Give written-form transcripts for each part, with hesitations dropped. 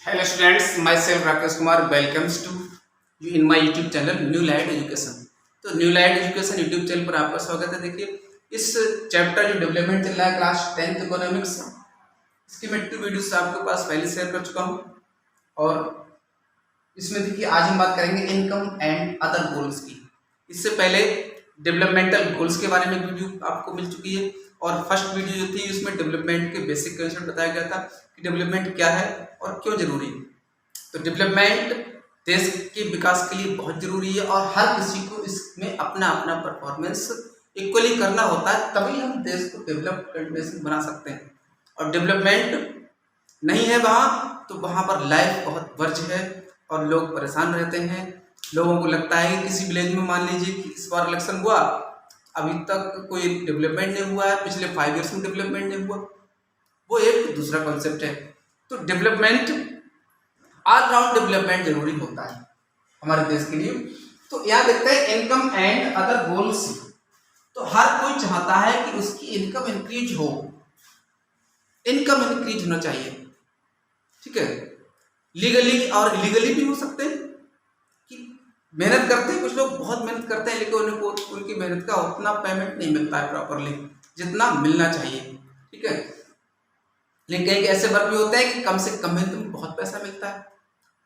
Hello students, myself Rakesh Kumar welcomes to you in my YouTube channel New Light Education। तो new light education YouTube channel पर आपका स्वागत है। देखिए इस चैप्टर जो डेवलपमेंट चल रहा है क्लास 10th इकोनॉमिक्स, इसकी मैं 2 वीडियोस आपके पास पहले शेयर कर चुका हूँ। और इसमें देखिए आज हम बात करेंगे इनकम एंड अदर गोल्स की। इससे पहले डेवलपमेंटल गोल्स के बारे में वीडियो आपको मिल चुकी है और फर्स्ट वीडियो जो थी उसमें डेवलपमेंट के बेसिक कंसेप्ट बताया गया था कि डेवलपमेंट क्या है और क्यों जरूरी है। तो डेवलपमेंट देश के विकास के लिए बहुत जरूरी है और हर किसी को इसमें अपना अपना परफॉर्मेंस इक्वली करना होता है, तभी हम देश को डेवलप्ड नेशन बना सकते हैं। और डेवलपमेंट नहीं है वहाँ तो वहाँ पर लाइफ बहुत वर्ज है और लोग परेशान रहते हैं। लोगों को लगता है कि किसी विलेज में मान लीजिए कि इस बार इलेक्शन हुआ, अभी तक कोई डेवलपमेंट नहीं हुआ है, पिछले 5 ईयर्स में डेवलपमेंट नहीं हुआ, वो एक दूसरा कॉन्सेप्ट है। तो डेवलपमेंट ऑलराउंड डेवलपमेंट जरूरी होता है हमारे देश के लिए। तो यहाँ देखते हैं इनकम एंड अदर गोल्स। तो हर कोई चाहता है कि उसकी इनकम इंक्रीज हो, इनकम इंक्रीज होना चाहिए, ठीक है। लीगली और इलीगली भी हो सकते हैं कि मेहनत करते हैं, कुछ लोग बहुत मेहनत करते हैं लेकिन उनको उनकी मेहनत का उतना पेमेंट नहीं मिलता है प्रॉपरली जितना मिलना चाहिए, ठीक है। लेकिन कई ऐसे वर्क भी होते हैं कि कम से कम मेहनत में बहुत पैसा मिलता है।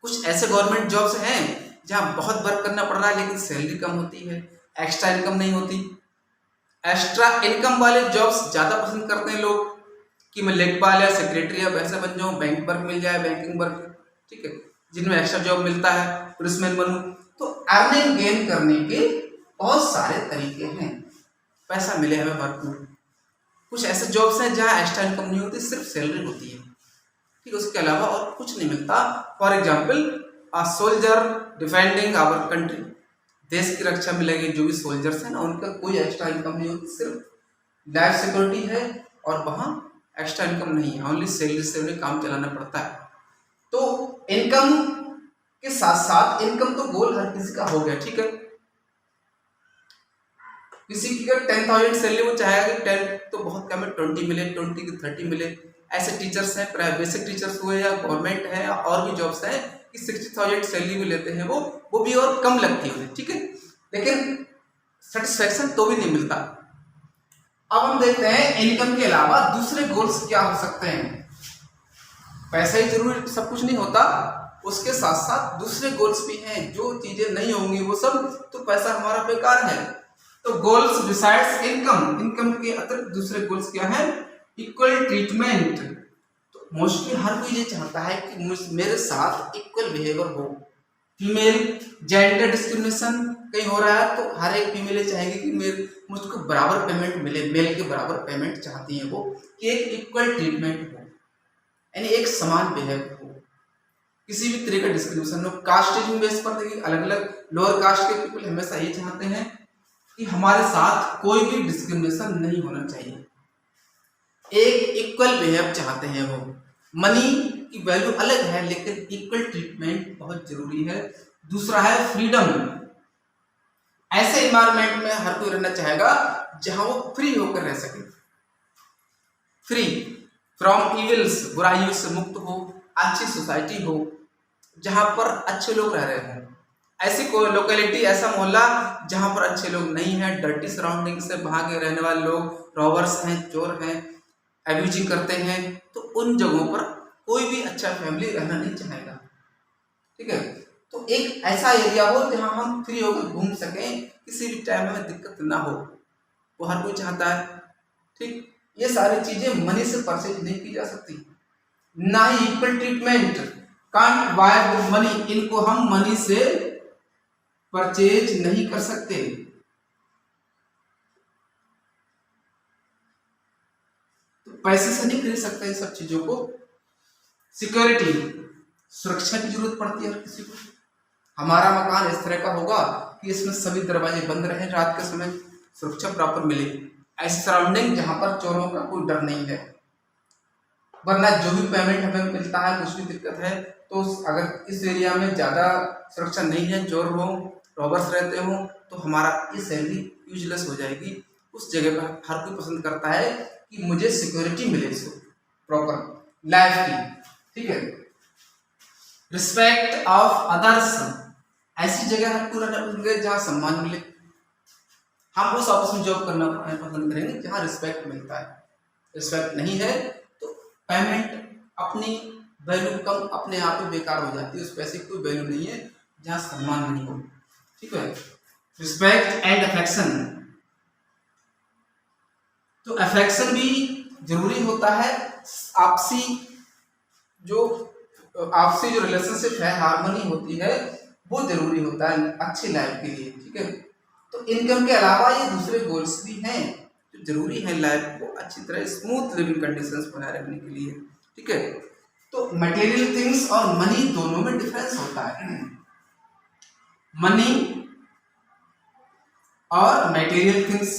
कुछ ऐसे गवर्नमेंट जॉब्स हैं जहां बहुत वर्क करना पड़ रहा है लेकिन सैलरी कम होती है, एक्स्ट्रा इनकम नहीं होती। एक्स्ट्रा इनकम वाले जॉब्स ज्यादा पसंद करते हैं लोग कि मैं लेखपाल या सेक्रेटरी या वैसे बन जाऊं, बैंक वर्क मिल जाए, बैंकिंग वर्क, ठीक है, जिनमें एक्स्ट्रा जॉब मिलता है, पुलिसमैन बनूं। तो अर्निंग गेन करने के बहुत सारे तरीके हैं, पैसा मिले हमें वर्क में। कुछ ऐसे जॉब्स हैं जहां एक्स्ट्रा इनकम नहीं होती, सिर्फ सैलरी होती है, ठीक है, उसके अलावा और कुछ नहीं मिलता। For example a soldier defending our country, देश की रक्षा में लगे जो भी सोल्जर्स हैं ना, उनका कोई एक्स्ट्रा इनकम नहीं होती, सिर्फ लाइफ सिक्योरिटी है और वहां एक्स्ट्रा इनकम नहीं है, ओनली सैलरी से उन्हें काम चलाना पड़ता है। तो इनकम के साथ साथ इनकम तो गोल हर किसी का हो गया, ठीक है। किसी की अगर 10,000 सैलरी, वो चाहेगा कि 10 तो बहुत कम है, 20 मिले, 20 की 30 मिले। ऐसे टीचर्स हैं, बेसिक टीचर्स हुए या गवर्नमेंट है और भी जॉब्स हैं कि 60,000 सैलरी भी लेते हैं, वो भी और कम लगती है, ठीक है, लेकिन सेटिस्फेक्शन तो भी नहीं मिलता। अब हम देखते हैं इनकम के अलावा दूसरे गोल्स क्या हो सकते हैं। पैसा ही जरूरी सब कुछ नहीं होता, उसके साथ साथ दूसरे गोल्स भी हैं। जो चीजें नहीं होंगी वो सब तो पैसा हमारा बेकार है। तो गोल्स बिसाइड्स इनकम, इनकम के अतिरिक्त दूसरे गोल्स क्या है? Equal treatment. तो मोस्टली हर कोई ये चाहता है कि मेरे साथ इक्वल बिहेवियर हो। फीमेल जेंडर डिस्क्रिमिनेशन कहीं हो रहा है तो हर एक फीमेल चाहेगी कि मुझको बराबर पेमेंट मिले, मेल के बराबर पेमेंट चाहती है वो, कि एक इक्वल ट्रीटमेंट हो, यानी एक समान बिहेवियर हो, किसी भी तरह का डिस्क्रिमिनेशन हो। कास्टिज्म बेस पर देखिए अलग अलग लोअर कास्ट के पीपल हमेशा ये चाहते हैं कि हमारे साथ कोई भी डिस्क्रिमिनेशन नहीं होना चाहिए, एक इक्वल बिहेव चाहते हैं वो। मनी की वैल्यू अलग है लेकिन इक्वल ट्रीटमेंट बहुत जरूरी है। दूसरा है फ्रीडम। ऐसे एनवायरनमेंट में हर कोई रहना चाहेगा जहां वो फ्री होकर रह सके, फ्री फ्रॉम इविल्स, बुराइयों से मुक्त हो, अच्छी सोसाइटी हो जहां पर अच्छे लोग रह रहे हैं। ऐसी कोई लोकेलिटी, ऐसा मोहल्ला जहां पर अच्छे लोग नहीं है, डर्टी सराउंडिंग से वहां के रहने वाले लोग रॉबर्स हैं, चोर हैं, एब्यूजिंग करते हैं, तो उन जगहों पर कोई भी अच्छा फैमिली रहना नहीं चाहेगा, ठीक है। तो एक ऐसा एरिया हो जहां हम फ्री होकर घूम सकें, किसी भी टाइम में दिक्कत ना हो, वो हर कोई चाहता है, ठीक। ये सारी चीजें मनी से परचेज नहीं की जा सकती, ना ही equal treatment, can't buy with money, इनको हम मनी से परचेज नहीं कर सकते। तो पैसे से नहीं खरीद सकते इन सब चीजों को। सिक्योरिटी, सुरक्षा की जरूरत पड़ती है हर किसी को। हमारा मकान इस तरह का होगा कि इसमें सभी दरवाजे बंद रहे, रात के समय सुरक्षा प्रॉपर मिले, ऐसी सराउंडिंग जहां पर चोरों का कोई डर नहीं है। वरना जो भी पेमेंट हमें मिलता है, कुछ भी दिक्कत है तो अगर इस एरिया में ज्यादा सुरक्षा नहीं है, चोर हो, रॉबर्स रहते हो, तो हमारा ये सैलरी यूजलेस हो जाएगी। उस जगह पर हर कोई पसंद करता है कि मुझे सिक्योरिटी मिले, इसको प्रॉपर लाइफ की, ठीक है। रिस्पेक्ट ऑफ अदर्स, ऐसी जगह हम पूरा ढूंढेंगे जहाँ सम्मान मिले। हम उस ऑफिस में जॉब करना पसंद करेंगे जहाँ रिस्पेक्ट मिलता है। रिस्पेक्ट नहीं है तो पेमेंट अपनी वैल्यू कम अपने आप ही बेकार हो जाती है, उस पैसे की कोई वैल्यू नहीं है जहाँ सम्मान नहीं हो। ठीक है। रिस्पेक्ट एंड अफेक्शन, तो अफेक्शन भी जरूरी होता है। आपसी जो आपसी जो रिलेशनशिप है, हार्मनी होती है, वो जरूरी होता है अच्छी लाइफ के लिए। ठीक है। तो इनकम के अलावा ये दूसरे गोल्स भी हैं जो जरूरी है लाइफ को अच्छी तरह स्मूथ लिविंग कंडीशंस बनाए रखने के लिए। ठीक है। तो मटेरियल थिंग्स और मनी दोनों में डिफरेंस होता है। मनी और मटेरियल थिंग्स,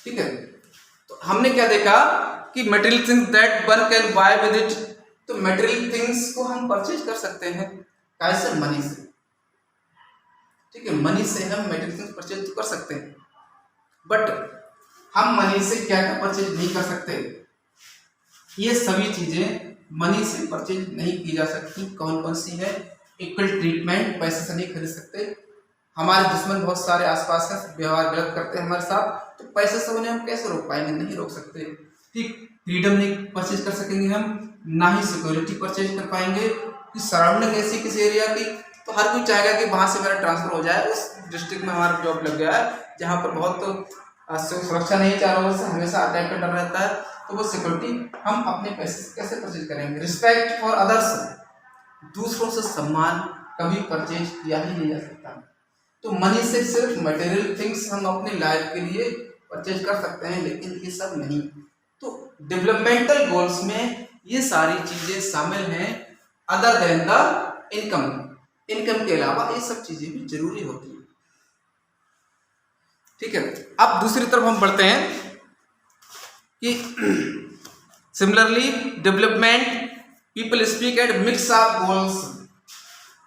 ठीक है। तो हमने क्या देखा कि material things that one can buy with it, तो मटेरियल थिंग्स को हम परचेज कर सकते हैं कैसे? मनी से। ठीक है। मनी से हम मटेरियल थिंग्स परचेज तो कर सकते हैं, बट हम मनी से क्या क्या परचेज नहीं कर सकते? ये सभी चीजें मनी से परचेज नहीं की जा सकती। कौन कौन सी है? इक्वल ट्रीटमेंट, पैसे से नहीं खरीद सकते। हमारे दुश्मन बहुत सारे आसपास हैं, व्यवहार गलत करते हैं हमारे साथ, तो पैसे से उन्हें हम कैसे रोक पाएंगे? नहीं रोक सकते। ठीक। फ्रीडम नहीं परचेज कर सकेंगे हम, ना ही सिक्योरिटी परचेज कर पाएंगे। कि सराउंडिंग ऐसी किसी एरिया की, तो हर कोई चाहेगा कि वहां से मेरा ट्रांसफर हो जाए, उस डिस्ट्रिक्ट में हमारा जॉब लग गया है जहाँ पर बहुत सुरक्षा नहीं है, चारों ओर से हमेशा अटैक का डर रहता है, तो वो सिक्योरिटी हम अपने पैसे से कैसे परचेज करेंगे? रिस्पेक्ट फॉर अदर्स, दूसरों से सम्मान कभी परचेज किया ही नहीं जा सकता। तो मनी से सिर्फ मटेरियल थिंग्स हम अपनी लाइफ के लिए परचेज कर सकते हैं, लेकिन ये सब नहीं। तो डेवलपमेंटल गोल्स में ये सारी चीजें शामिल हैं other than the income. Income के अलावा ये सब चीजें भी जरूरी होती हैं। ठीक है। अब दूसरी तरफ हम बढ़ते हैं कि similarly development people speak at mix of goals,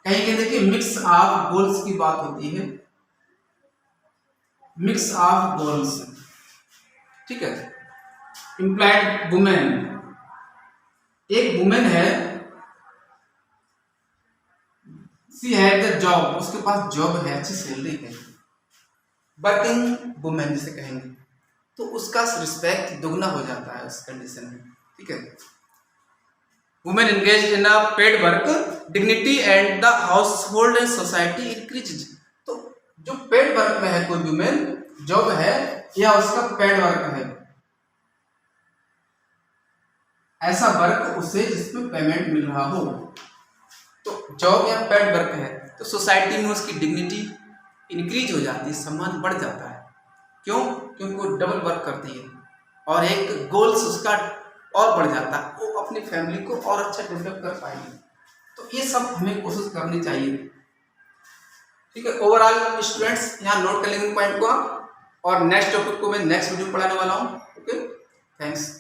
कहीं कहीं देखिए मिक्स ऑफ गोल्स की बात होती है, मिक्स ऑफ गोल्स। ठीक है। एम्प्लॉयड वुमेन, एक वुमेन है, सी हैड द जॉब, उसके पास जॉब है, अच्छी सैलरी है, वर्किंग वुमेन जिसे कहेंगे, तो उसका रिस्पेक्ट दुगना हो जाता है उस कंडीशन में। ठीक है। Women engage in a paid work, dignity and the house hold and society increase. तो जो पेड वर्क में है कोई वुमेन, जॉब है या उसका पेड वर्क है, ऐसा वर्क उसे जिसमें पेमेंट मिल रहा हो, तो जॉब या पेड वर्क है, तो सोसाइटी में उसकी डिग्निटी इंक्रीज हो जाती है, सम्मान बढ़ जाता है। क्यों? क्योंकि वो डबल वर्क करती है और एक गोल्स उसका और बढ़ जाता है, वो अपनी फैमिली को और अच्छा डेवलप कर पाएगी। तो ये सब हमें कोशिश करनी चाहिए। ठीक है। ओवरऑल स्टूडेंट्स यहाँ नोट कर लेंगे पॉइंट को, और नेक्स्ट टॉपिक को मैं नेक्स्ट वीडियो पढ़ाने वाला हूँ। Okay, thanks.